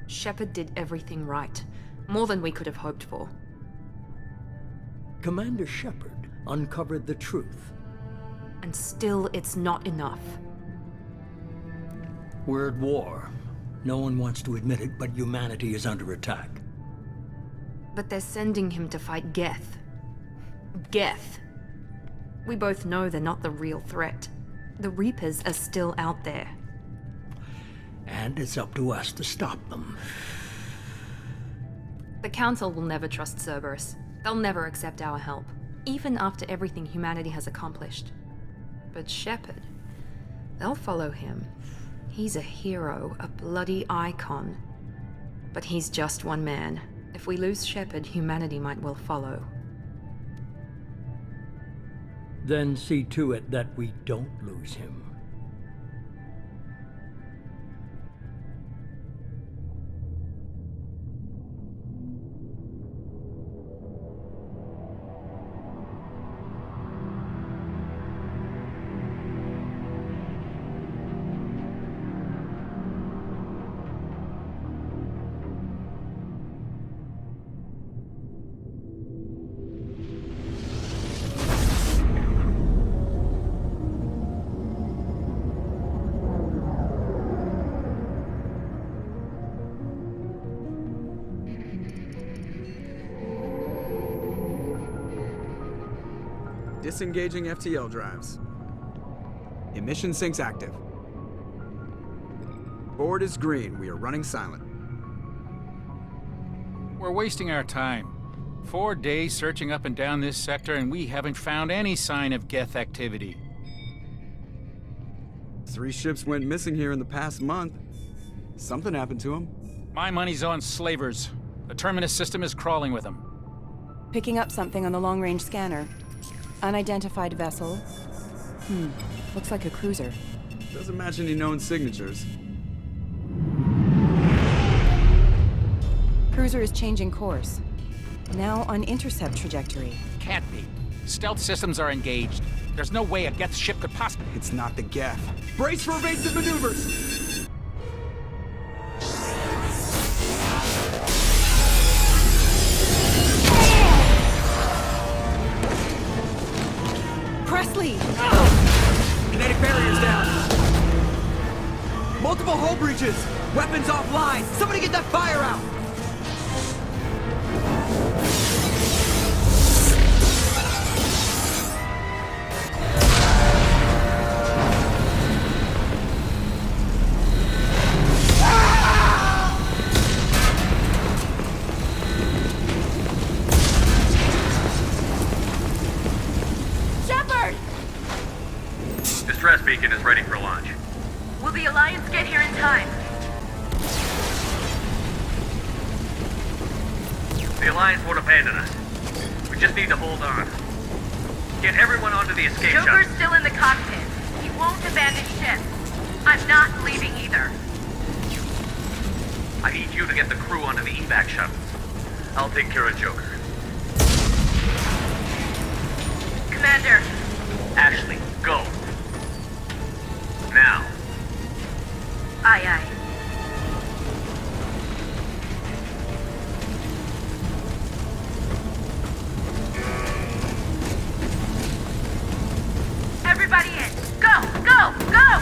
Shepard did everything right. More than we could have hoped for. Commander Shepard uncovered the truth. And still, it's not enough. We're at war. No one wants to admit it, but humanity is under attack. But they're sending him to fight Geth. Geth. We both know they're not the real threat. The Reapers are still out there. And it's up to us to stop them. The Council will never trust Cerberus. They'll never accept our help, even after everything humanity has accomplished. But Shepard, they'll follow him. He's a hero, a bloody icon. But he's just one man. If we lose Shepard, humanity might well follow. Then see to it that we don't lose him. Disengaging FTL drives. Emission sinks active. Board is green. We are running silent. We're wasting our time. 4 days searching up and down this sector, and we haven't found any sign of Geth activity. 3 ships went missing here in the past month. Something happened to them. My money's on slavers. The Terminus system is crawling with them. Picking up something on the long-range scanner. Unidentified vessel. Looks like a cruiser. Doesn't match any known signatures. Cruiser is changing course. Now on intercept trajectory. Can't be. Stealth systems are engaged. There's no way a Geth ship could possibly... It's not the Geth. Brace for evasive maneuvers! Presley! Kinetic barriers down. Multiple hull breaches. Weapons offline. Somebody get that fire out. Distress beacon is ready for launch. Will the Alliance get here in time? The Alliance won't abandon us. We just need to hold on. Get everyone onto the escape Joker's shuttle. still in the cockpit. He won't abandon ship. I'm not leaving either. I need you to get the crew onto the evac shuttles. I'll take care of Joker. Commander. Ashley, go. Now. Aye, aye. Everybody in. Go, go, go!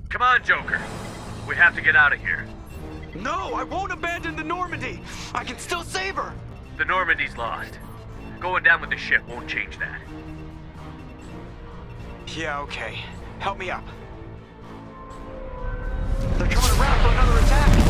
Come on, Joker. We have to get out of here. No, I won't abandon the Normandy. I can still save her. The Normandy's lost. Going down with the ship won't change that. Yeah, okay. Help me up. They're coming around for another attack.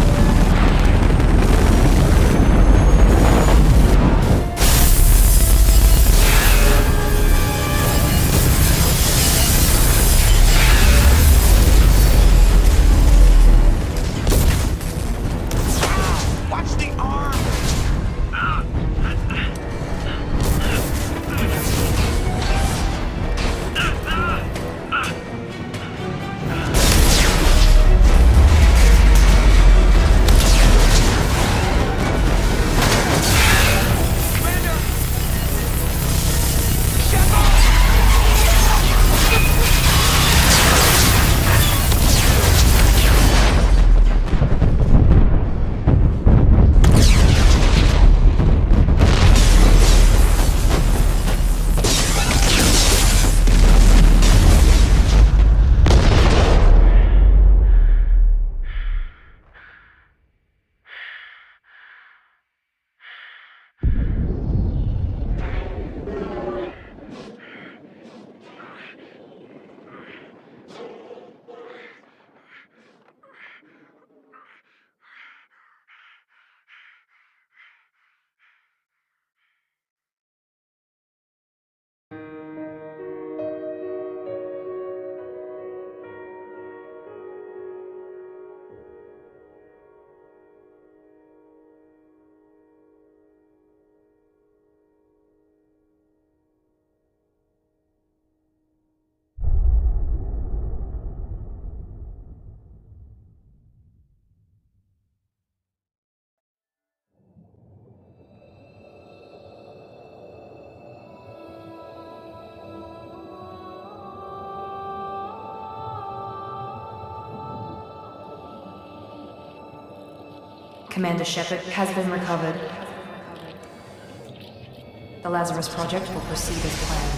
Commander Shepard has been recovered. The Lazarus Project will proceed as planned.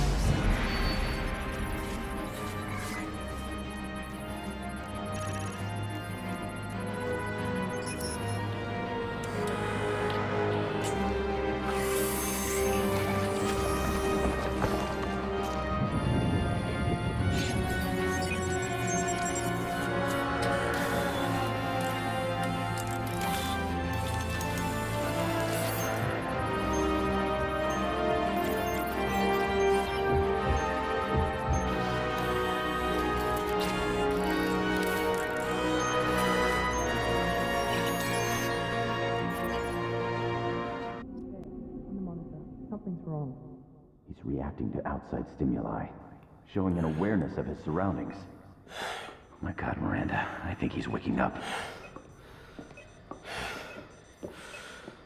Something's wrong. He's reacting to outside stimuli, showing an awareness of his surroundings. Oh my God, Miranda, I think he's waking up.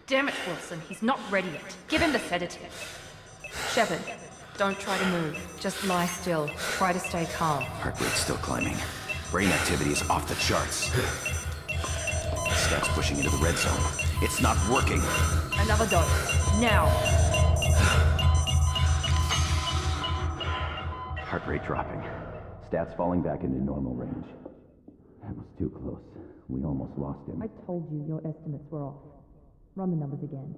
Damn it, Wilson, he's not ready yet. Give him the sedative. Shepard, don't try to move. Just lie still. Try to stay calm. Heart rate's still climbing. Brain activity is off the charts. Scout's pushing into the red zone. It's not working. Another dose. Now. Heart rate dropping. Stats falling back into normal range. That was too close. We almost lost him. I told you your estimates were off. Run the numbers again.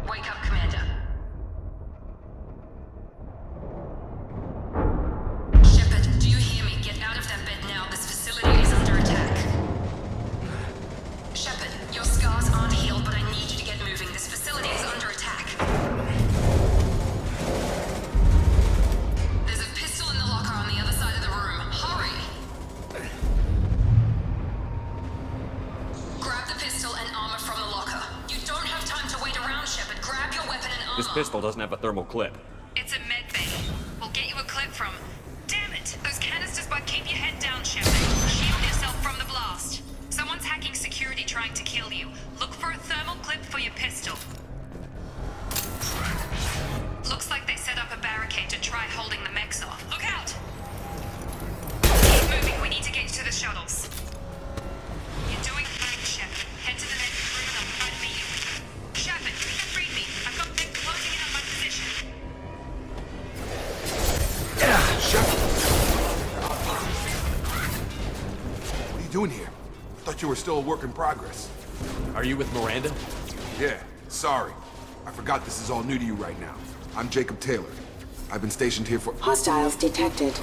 Wake up, Commander. Shepard, do you hear me? Get out of that bed now. This facility is under attack. Shepard, your scars aren't healed, but I need you to get moving. This facility is under attack. There's a pistol in the locker on the other side of the room. Hurry! Grab the pistol and armor from the locker. You don't have time to wait around, Shepard. Grab your weapon and armor. This pistol doesn't have a thermal clip. It's a med bay. We'll get you a clip from... Damn it! Those canisters but keep your head down, Shepard. Shield yourself from the blast. Someone's hacking security trying to kill you. Look for a thermal clip for your pistol. Looks like they set up a barricade to try holding the mechs off. Look out! Keep moving. We need to get to the shuttles. You're doing fine, Shepard. Head to the next room and I'll try to meet you. Shepard, read me. I've got mechs closing in on my position. What are you doing here? I thought you were still a work in progress. Are you with Miranda? Yeah, sorry. I forgot this is all new to you right now. I'm Jacob Taylor. I've been stationed here for— Hostiles detected.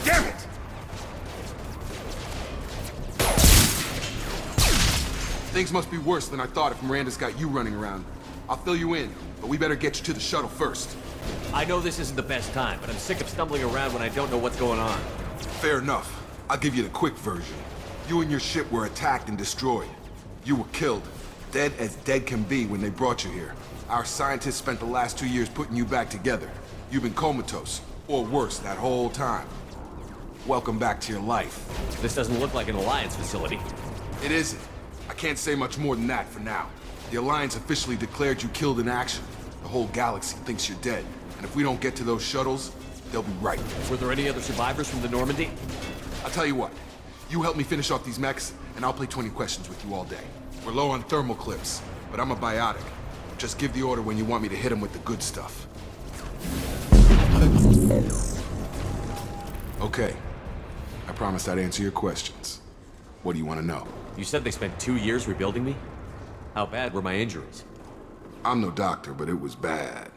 Damn it! Things must be worse than I thought if Miranda's got you running around. I'll fill you in, but we better get you to the shuttle first. I know this isn't the best time, but I'm sick of stumbling around when I don't know what's going on. Fair enough. I'll give you the quick version. You and your ship were attacked and destroyed. You were killed. Dead as dead can be when they brought you here. Our scientists spent the last 2 years putting you back together. You've been comatose, or worse, that whole time. Welcome back to your life. This doesn't look like an Alliance facility. It isn't. I can't say much more than that for now. The Alliance officially declared you killed in action. The whole galaxy thinks you're dead. And if we don't get to those shuttles, they'll be right. Were there any other survivors from the Normandy? I'll tell you what. You help me finish off these mechs, and I'll play 20 questions with you all day. We're low on thermal clips, but I'm a biotic. Just give the order when you want me to hit them with the good stuff. Okay. I promised I'd answer your questions. What do you want to know? You said they spent 2 years rebuilding me? How bad were my injuries? I'm no doctor, but it was bad.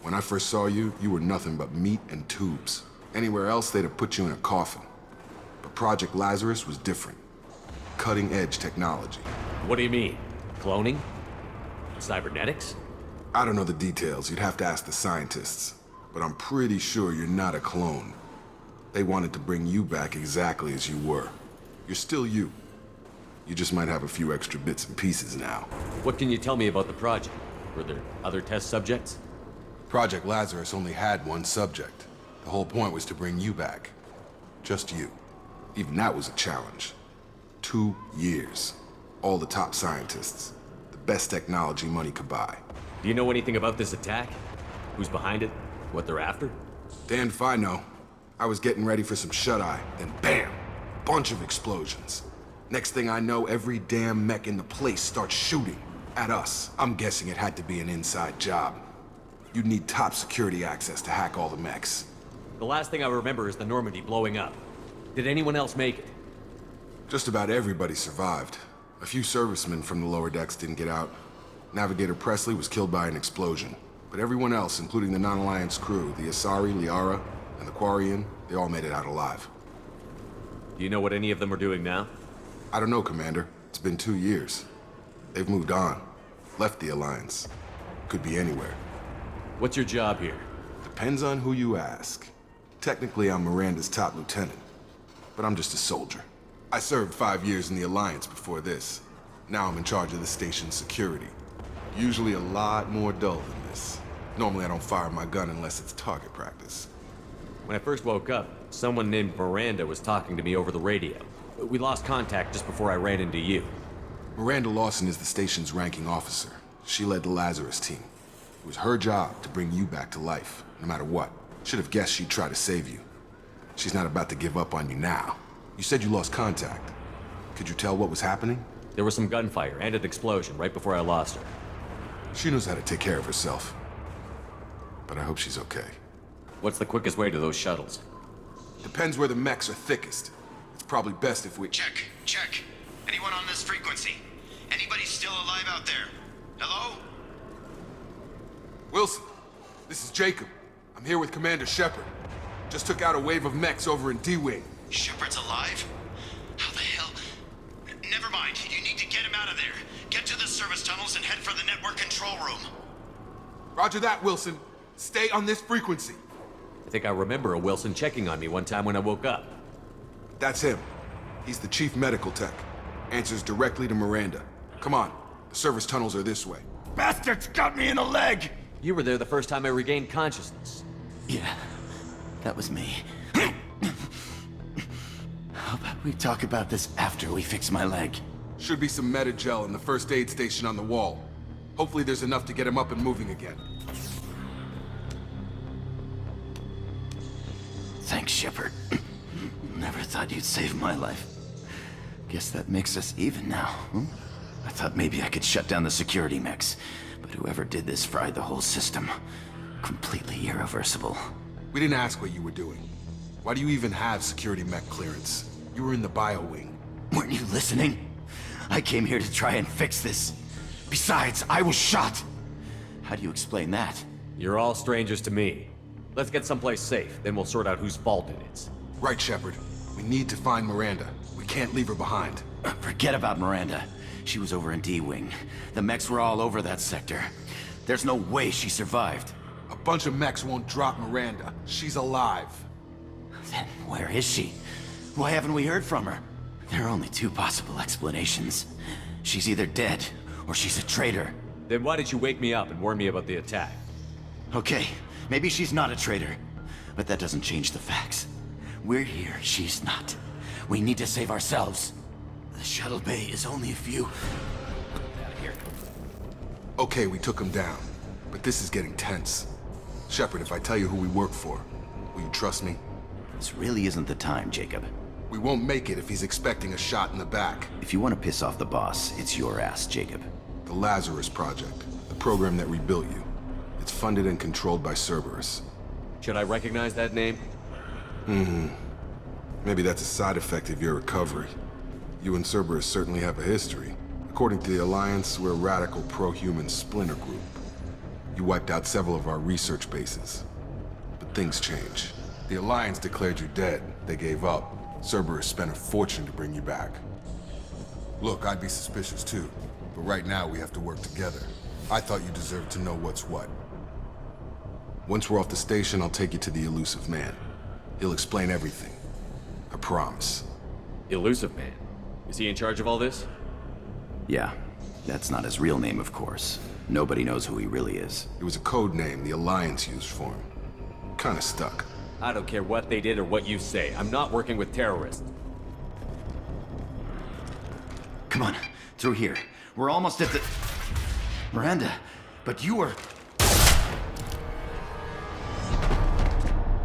When I first saw you, you were nothing but meat and tubes. Anywhere else, they'd have put you in a coffin. But Project Lazarus was different. Cutting-edge technology. What do you mean? Cloning? Cybernetics? I don't know the details. You'd have to ask the scientists. But I'm pretty sure you're not a clone. They wanted to bring you back exactly as you were. You're still you. You just might have a few extra bits and pieces now. What can you tell me about the project? Were there other test subjects? Project Lazarus only had one subject. The whole point was to bring you back. Just you. Even that was a challenge. 2 years. All the top scientists. The best technology money could buy. Do you know anything about this attack? Who's behind it? What they're after? Damned if I know. I was getting ready for some shut-eye, then bam! Bunch of explosions. Next thing I know, every damn mech in the place starts shooting at us. I'm guessing it had to be an inside job. You'd need top security access to hack all the mechs. The last thing I remember is the Normandy blowing up. Did anyone else make it? Just about everybody survived. A few servicemen from the lower decks didn't get out. Navigator Presley was killed by an explosion. But everyone else, including the non-Alliance crew, the Asari, Liara, and the Quarian, they all made it out alive. Do you know what any of them are doing now? I don't know, Commander. It's been 2 years. They've moved on. Left the Alliance. Could be anywhere. What's your job here? Depends on who you ask. Technically, I'm Miranda's top lieutenant. But I'm just a soldier. I served 5 years in the Alliance before this. Now I'm in charge of the station's security. Usually a lot more dull than this. Normally I don't fire my gun unless it's target practice. When I first woke up, someone named Miranda was talking to me over the radio. We lost contact just before I ran into you. Miranda Lawson is the station's ranking officer. She led the Lazarus team. It was her job to bring you back to life, no matter what. Should have guessed she'd try to save you. She's not about to give up on you now. You said you lost contact. Could you tell what was happening? There was some gunfire and an explosion right before I lost her. She knows how to take care of herself. But I hope she's okay. What's the quickest way to those shuttles? Depends where the mechs are thickest. It's probably best if we... Check. Anyone on this frequency? Anybody still alive out there? Hello? Wilson, this is Jacob. I'm here with Commander Shepard. Just took out a wave of mechs over in D-Wing. Shepard's alive? How the hell? Never mind. You need to get him out of there. Get to the service tunnels and head for the network control room. Roger that, Wilson. Stay on this frequency. I think I remember a Wilson checking on me one time when I woke up. That's him. He's the chief medical tech. Answers directly to Miranda. Come on. The service tunnels are this way. Bastards got me in the leg! You were there the first time I regained consciousness. Yeah, that was me. How about we talk about this after we fix my leg? Should be some Medi-gel in the first aid station on the wall. Hopefully there's enough to get him up and moving again. Thanks, Shepard. Never thought you'd save my life. Guess that makes us even now, hmm? I thought maybe I could shut down the security mechs, but whoever did this fried the whole system. Completely irreversible. We didn't ask what you were doing. Why do you even have security mech clearance? You were in the bio wing. Weren't you listening? I came here to try and fix this. Besides, I was shot. How do you explain that? You're all strangers to me. Let's get someplace safe, then we'll sort out whose fault it is. Right, Shepard. We need to find Miranda. We can't leave her behind. Forget about Miranda. She was over in D-Wing. The mechs were all over that sector. There's no way she survived. A bunch of mechs won't drop Miranda. She's alive. Then where is she? Why haven't we heard from her? There are only two possible explanations. She's either dead, or she's a traitor. Then why did you wake me up and warn me about the attack? Okay, maybe she's not a traitor. But that doesn't change the facts. We're here, she's not. We need to save ourselves. The shuttle bay is only a few... out of here. Okay, we took him down. But this is getting tense. Shepard, if I tell you who we work for, will you trust me? This really isn't the time, Jacob. We won't make it if he's expecting a shot in the back. If you want to piss off the boss, it's your ass, Jacob. The Lazarus Project, the program that rebuilt you. It's funded and controlled by Cerberus. Should I recognize that name? Maybe that's a side effect of your recovery. You and Cerberus certainly have a history. According to the Alliance, we're a radical pro-human splinter group. You wiped out several of our research bases. But things change. The Alliance declared you dead. They gave up. Cerberus spent a fortune to bring you back. Look, I'd be suspicious too. But right now, we have to work together. I thought you deserved to know what's what. Once we're off the station, I'll take you to the Elusive Man. He'll explain everything. I promise. Elusive Man? Is he in charge of all this? Yeah, that's not his real name, of course. Nobody knows who he really is. It was a code name the Alliance used for him. Kinda stuck. I don't care what they did or what you say. I'm not working with terrorists. Come on, through here. We're almost at the... Miranda, but you were...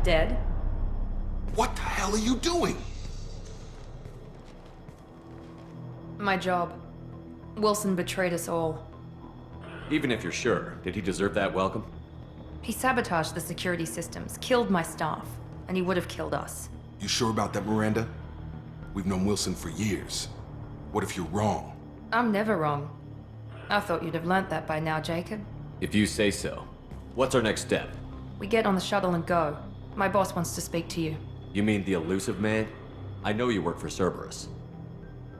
Dead? What the hell are you doing? My job. Wilson betrayed us all. Even if you're sure, did he deserve that welcome? He sabotaged the security systems, killed my staff, and he would have killed us. You sure about that, Miranda? We've known Wilson for years. What if you're wrong? I'm never wrong. I thought you'd have learnt that by now, Jacob. If you say so. What's our next step? We get on the shuttle and go. My boss wants to speak to you. You mean the elusive man? I know you work for Cerberus.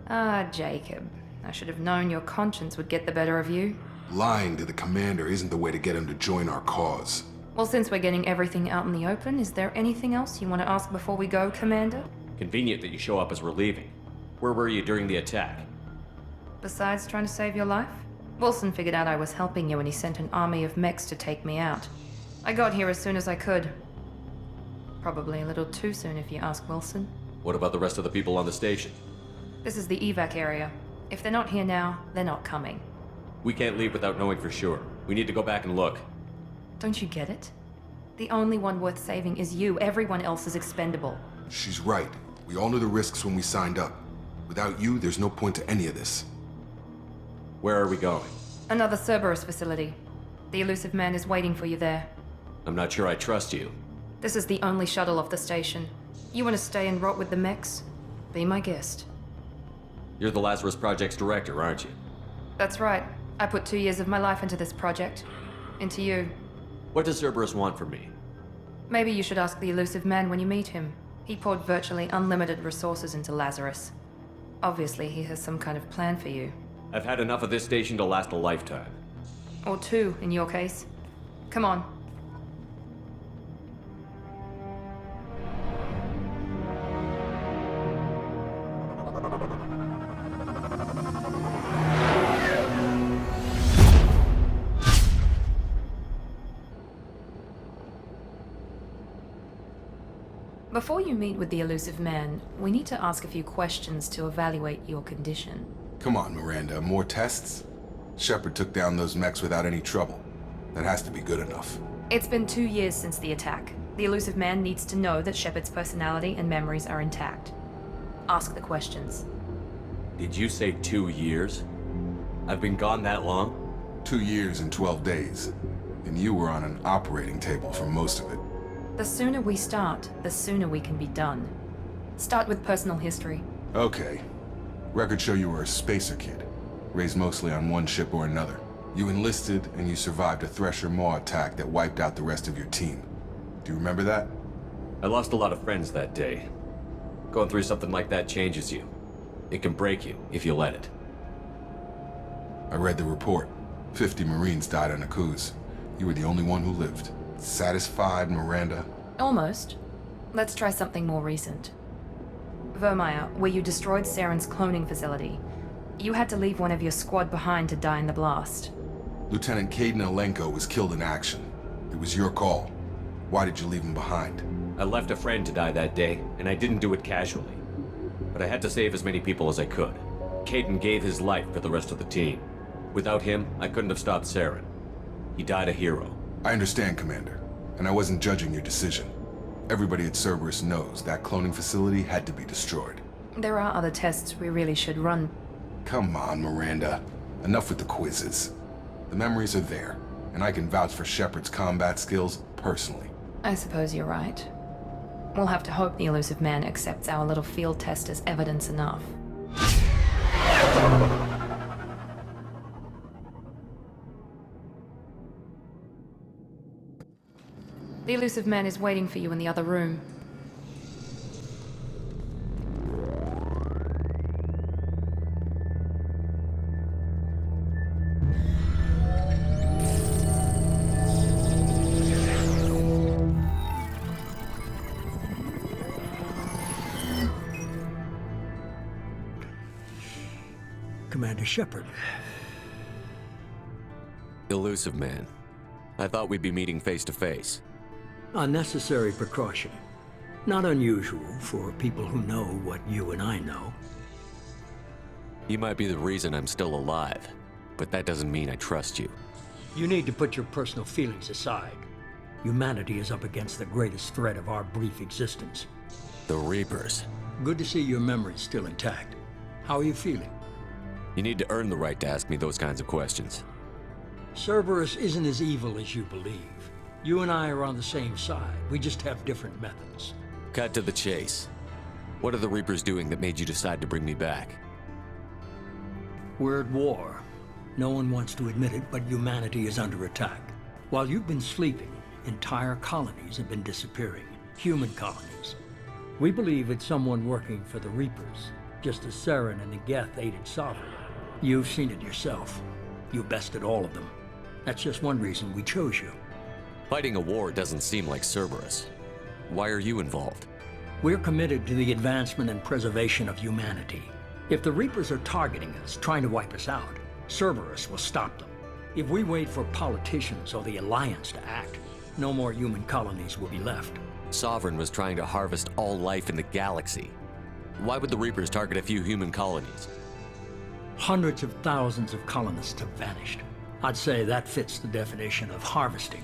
Ah, Jacob. I should have known your conscience would get the better of you. Lying to the commander isn't the way to get him to join our cause. Well, since we're getting everything out in the open, is there anything else you want to ask before we go, Commander? Convenient that you show up as we're leaving. Where were you during the attack? Besides trying to save your life? Wilson figured out I was helping you and he sent an army of mechs to take me out. I got here as soon as I could. Probably a little too soon if you ask Wilson. What about the rest of the people on the station? This is the evac area. If they're not here now, they're not coming. We can't leave without knowing for sure. We need to go back and look. Don't you get it? The only one worth saving is you. Everyone else is expendable. She's right. We all knew the risks when we signed up. Without you, there's no point to any of this. Where are we going? Another Cerberus facility. The elusive man is waiting for you there. I'm not sure I trust you. This is the only shuttle off the station. You want to stay and rot with the mechs? Be my guest. You're the Lazarus Project's director, aren't you? That's right. I put 2 years of my life into this project. Into you. What does Cerberus want from me? Maybe you should ask the elusive man when you meet him. He poured virtually unlimited resources into Lazarus. Obviously, he has some kind of plan for you. I've had enough of this station to last a lifetime. Or 2, in your case. Come on. Before you meet with the elusive man, we need to ask a few questions to evaluate your condition. Come on, Miranda, more tests? Shepard took down those mechs without any trouble. That has to be good enough. It's been 2 years since the attack. The elusive man needs to know that Shepard's personality and memories are intact. Ask the questions. Did you say 2 years? I've been gone that long? 2 years and 12 days. And you were on an operating table for most of it. The sooner we start, the sooner we can be done. Start with personal history. Okay. Records show you were a spacer kid, raised mostly on one ship or another. You enlisted and you survived a Thresher Maw attack that wiped out the rest of your team. Do you remember that? I lost a lot of friends that day. Going through something like that changes you. It can break you if you let it. I read the report. 50 Marines died on Akuz. You were the only one who lived. Satisfied, Miranda? Almost. Let's try something more recent. Vermeer, where you destroyed Saren's cloning facility. You had to leave one of your squad behind to die in the blast. Lieutenant Kaidan Alenko was killed in action. It was your call. Why did you leave him behind? I left a friend to die that day, and I didn't do it casually. But I had to save as many people as I could. Kaidan gave his life for the rest of the team. Without him, I couldn't have stopped Saren. He died a hero. I understand, Commander, and I wasn't judging your decision. Everybody at Cerberus knows that cloning facility had to be destroyed. There are other tests we really should run. Come on, Miranda. Enough with the quizzes. The memories are there, and I can vouch for Shepard's combat skills personally. I suppose you're right. We'll have to hope the elusive man accepts our little field test as evidence enough. The elusive man is waiting for you in the other room. Commander Shepard. Elusive man. I thought we'd be meeting face to face. A necessary precaution. Not unusual for people who know what you and I know. You might be the reason I'm still alive, but that doesn't mean I trust you. You need to put your personal feelings aside. Humanity is up against the greatest threat of our brief existence. The Reapers. Good to see your memory's still intact. How are you feeling? You need to earn the right to ask me those kinds of questions. Cerberus isn't as evil as you believe. You and I are on the same side. We just have different methods. Cut to the chase. What are the Reapers doing that made you decide to bring me back? We're at war. No one wants to admit it, but humanity is under attack. While you've been sleeping, entire colonies have been disappearing. Human colonies. We believe it's someone working for the Reapers, just as Saren and Negeth aided Sovereign. You've seen it yourself. You bested all of them. That's just one reason we chose you. Fighting a war doesn't seem like Cerberus. Why are you involved? We're committed to the advancement and preservation of humanity. If the Reapers are targeting us, trying to wipe us out, Cerberus will stop them. If we wait for politicians or the Alliance to act, no more human colonies will be left. Sovereign was trying to harvest all life in the galaxy. Why would the Reapers target a few human colonies? Hundreds of thousands of colonists have vanished. I'd say that fits the definition of harvesting.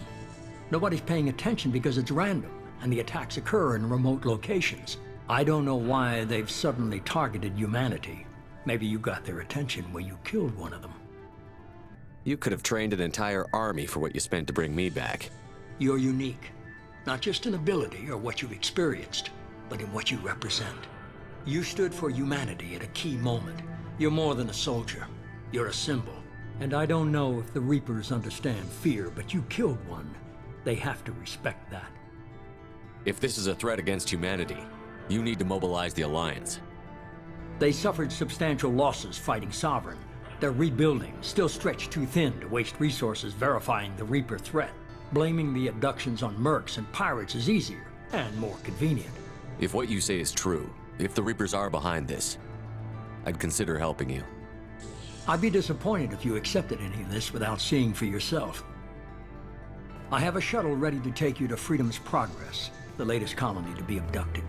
Nobody's paying attention because it's random, and the attacks occur in remote locations. I don't know why they've suddenly targeted humanity. Maybe you got their attention when you killed one of them. You could have trained an entire army for what you spent to bring me back. You're unique. Not just in ability or what you've experienced, but in what you represent. You stood for humanity at a key moment. You're more than a soldier. You're a symbol. And I don't know if the Reapers understand fear, but you killed one. They have to respect that. If this is a threat against humanity, you need to mobilize the Alliance. They suffered substantial losses fighting Sovereign. They're rebuilding, still stretched too thin to waste resources verifying the Reaper threat. Blaming the abductions on mercs and pirates is easier and more convenient. If what you say is true, if the Reapers are behind this, I'd consider helping you. I'd be disappointed if you accepted any of this without seeing for yourself. I have a shuttle ready to take you to Freedom's Progress, the latest colony to be abducted.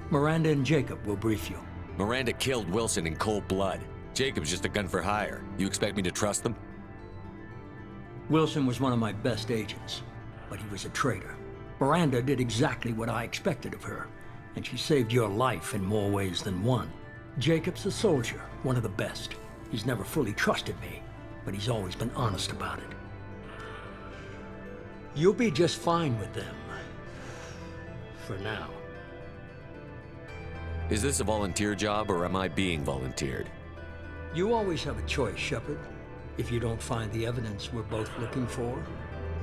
Miranda and Jacob will brief you. Miranda killed Wilson in cold blood. Jacob's just a gun for hire. You expect me to trust them? Wilson was one of my best agents, but he was a traitor. Miranda did exactly what I expected of her, and she saved your life in more ways than one. Jacob's a soldier, one of the best. He's never fully trusted me, but he's always been honest about it. You'll be just fine with them. For now. Is this a volunteer job, or am I being volunteered? You always have a choice, Shepard. If you don't find the evidence we're both looking for,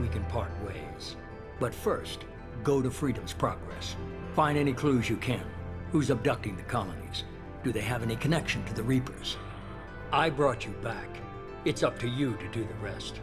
we can part ways. But first, go to Freedom's Progress. Find any clues you can. Who's abducting the colonies? Do they have any connection to the Reapers? I brought you back. It's up to you to do the rest.